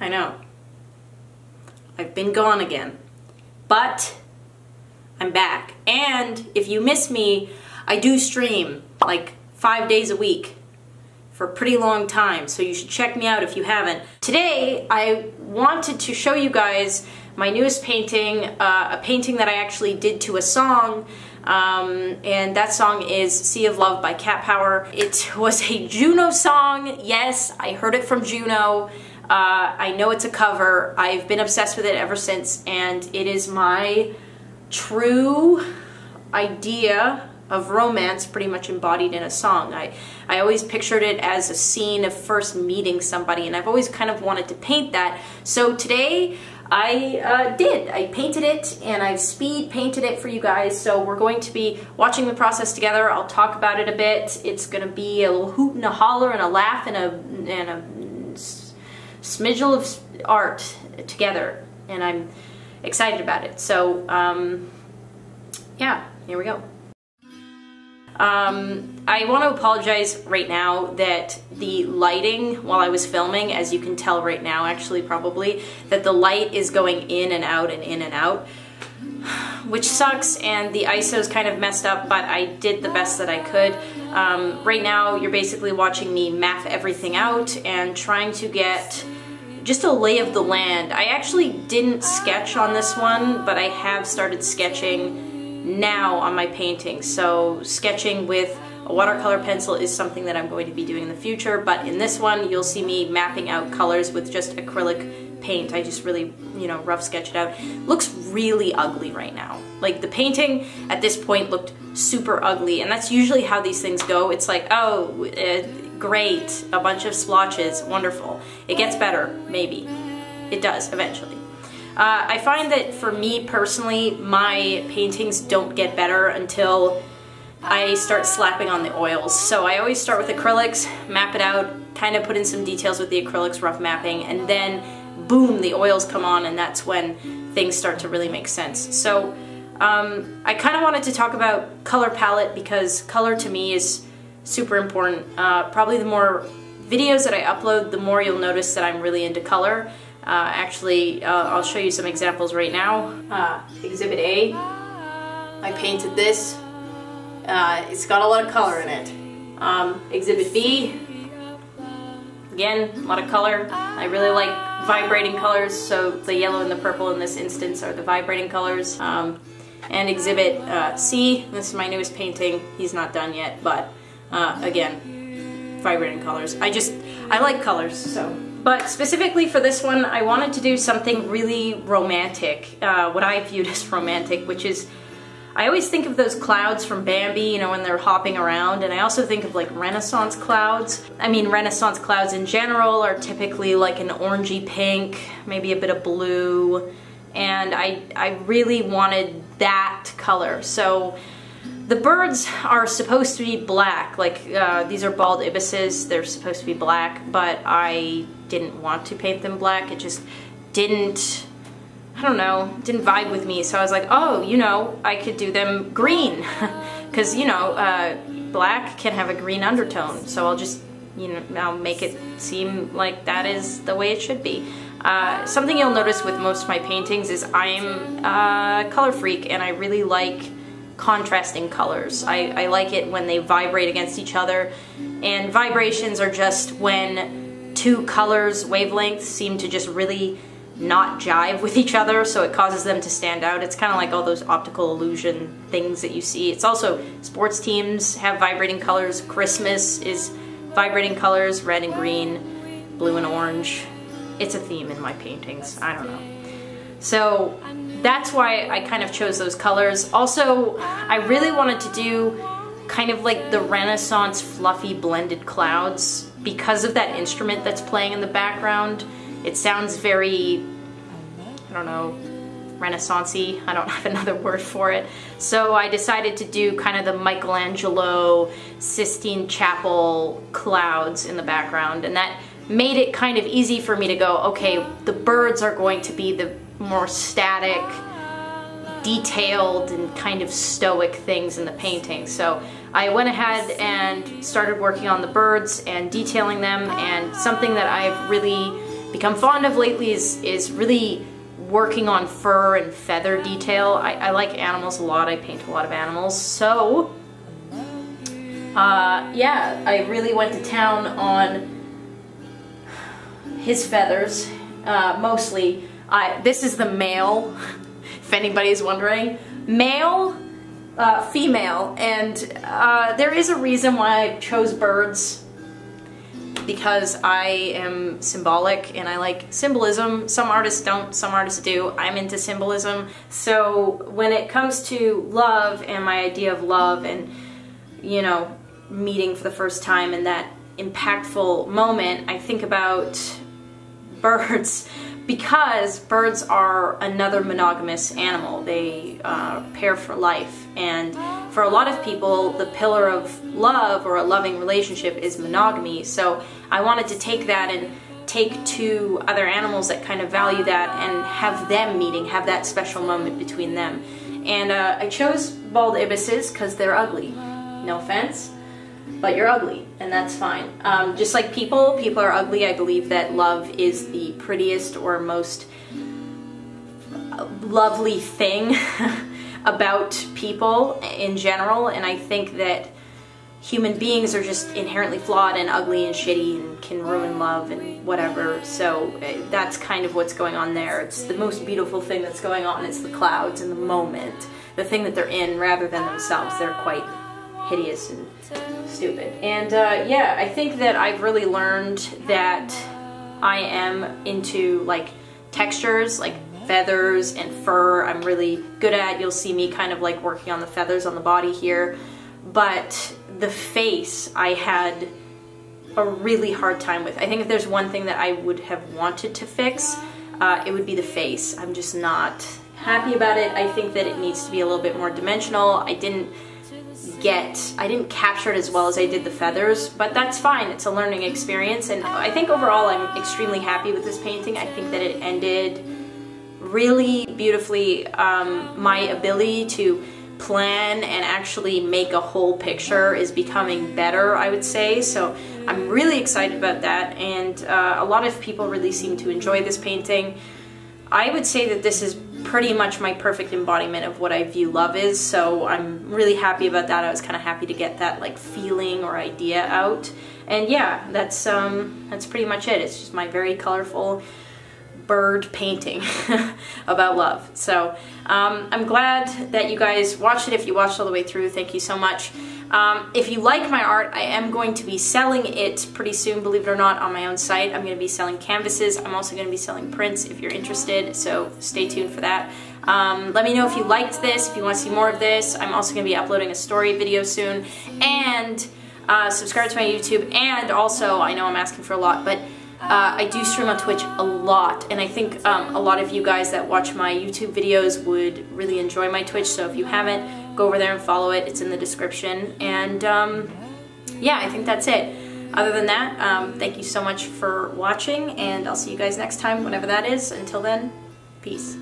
I know. I've been gone again. But I'm back. And if you miss me, I do stream like 5 days a week for a pretty long time, so you should check me out if you haven't. Today, I wanted to show you guys my newest painting, a painting that I actually did to a song, and that song is Sea of Love by Cat Pow. It was a Juno song. Yes, I heard it from Juno. I know it's a cover. I've been obsessed with it ever since, and it is my true idea of romance pretty much embodied in a song. I always pictured it as a scene of first meeting somebody, and I've always kind of wanted to paint that. So today I did. I painted it, and I've speed painted it for you guys, so we're going to be watching the process together. I'll talk about it a bit. It's going to be a little hoot and a holler and a laugh and a smidgel of art together, and I'm excited about it. So yeah, here we go. I want to apologize right now that the lighting while I was filming, as you can tell right now actually probably, that the light is going in and out and in and out, which sucks, and the ISO is kind of messed up, but I did the best that I could. Right now you're basically watching me map everything out and trying to get just a lay of the land. I actually didn't sketch on this one, but I have started sketching now on my painting. So sketching with a watercolor pencil is something that I'm going to be doing in the future, but in this one you'll see me mapping out colors with just acrylic paint. I just really, you know, rough sketch it out. Looks really ugly right now. Like the painting at this point looked super ugly, and that's usually how these things go. It's like, oh, great, a bunch of splotches, wonderful. It gets better, maybe. It does, eventually. I find that for me personally, my paintings don't get better until I start slapping on the oils. So I always start with acrylics, map it out, kind of put in some details with the acrylics, rough mapping, and then boom, the oils come on, and that's when things start to really make sense. So I kind of wanted to talk about color palette, because color to me is super important. Probably the more videos that I upload, the more you'll notice that I'm really into color. Actually, I'll show you some examples right now. Exhibit A, I painted this. It's got a lot of color in it. Exhibit B, again, a lot of color. I really like vibrating colors, so the yellow and the purple in this instance are the vibrating colors. And Exhibit C, this is my newest painting. He's not done yet, but again, vibrating colors. I like colors, so. But specifically for this one, I wanted to do something really romantic, what I viewed as romantic, which is, I always think of those clouds from Bambi, you know, when they're hopping around, and I also think of like Renaissance clouds. I mean, Renaissance clouds in general are typically like an orangey pink, maybe a bit of blue, and I really wanted that color. So the birds are supposed to be black, like these are bald ibises, they're supposed to be black, but I didn't want to paint them black. It just didn't, I don't know, didn't vibe with me. So I was like, oh, you know, I could do them green, because, you know, black can have a green undertone, so I'll just, you know, now make it seem like that is the way it should be. Something you'll notice with most of my paintings is I'm a color freak, and I really like contrasting colors. I like it when they vibrate against each other, and vibrations are just when two colors, wavelengths, seem to just really not jive with each other, so it causes them to stand out. It's kind of like all those optical illusion things that you see. It's also, sports teams have vibrating colors. Christmas is vibrating colors, red and green, blue and orange. It's a theme in my paintings, I don't know. So that's why I kind of chose those colors. Also, I really wanted to do kind of like the Renaissance fluffy blended clouds because of that instrument that's playing in the background. It sounds very, I don't know, Renaissance-y. I don't have another word for it. So I decided to do kind of the Michelangelo Sistine Chapel clouds in the background, and that made it kind of easy for me to go, okay, the birds are going to be the more static, detailed, and kind of stoic things in the painting. So I went ahead and started working on the birds and detailing them, and something that I've really become fond of lately is really working on fur and feather detail. I like animals a lot. I paint a lot of animals. So, yeah, I really went to town on his feathers, mostly. This is the male, if anybody's wondering. Male, female, and there is a reason why I chose birds, because I am symbolic and I like symbolism. Some artists don't, some artists do. I'm into symbolism. So when it comes to love and my idea of love and, you know, meeting for the first time and that impactful moment, I think about birds, because birds are another monogamous animal. They pair for life, and for a lot of people the pillar of love or a loving relationship is monogamy. So I wanted to take that and take two other animals that kind of value that and have them meeting, have that special moment between them. And I chose bald ibises because they're ugly. No offense, but you're ugly, and that's fine. Just like people are ugly, I believe that love is the prettiest or most lovely thing about people in general, and I think that human beings are just inherently flawed and ugly and shitty and can ruin love and whatever. So that's kind of what's going on there. It's the most beautiful thing that's going on. It's the clouds and the moment, the thing that they're in rather than themselves. They're quite hideous and stupid. And yeah, I think that I've really learned that I am into like textures, like feathers and fur. I'm really good at. You'll see me kind of like working on the feathers on the body here. But the face, I had a really hard time with. I think if there's one thing that I would have wanted to fix, it would be the face. I'm just not happy about it. I think that it needs to be a little bit more dimensional. I didn't capture it as well as I did the feathers, but that's fine. It's a learning experience, and I think overall I'm extremely happy with this painting. I think that it ended really beautifully. My ability to plan and actually make a whole picture is becoming better, I would say, so I'm really excited about that, and a lot of people really seem to enjoy this painting. I would say that this is pretty much my perfect embodiment of what I view love is, so I'm really happy about that. I was kind of happy to get that like feeling or idea out, and yeah, that's pretty much it. It's just my very colorful bird painting about love. So I'm glad that you guys watched it. If you watched all the way through, thank you so much. If you like my art, I am going to be selling it pretty soon, believe it or not, on my own site. I'm going to be selling canvases. I'm also going to be selling prints if you're interested, so stay tuned for that. Let me know if you liked this, if you want to see more of this. I'm also going to be uploading a story video soon, and subscribe to my YouTube, and also, I know I'm asking for a lot, but I do stream on Twitch a lot, and I think a lot of you guys that watch my YouTube videos would really enjoy my Twitch, so if you haven't, go over there and follow it. It's in the description, and yeah, I think that's it. Other than that, thank you so much for watching, and I'll see you guys next time, whenever that is. Until then, peace.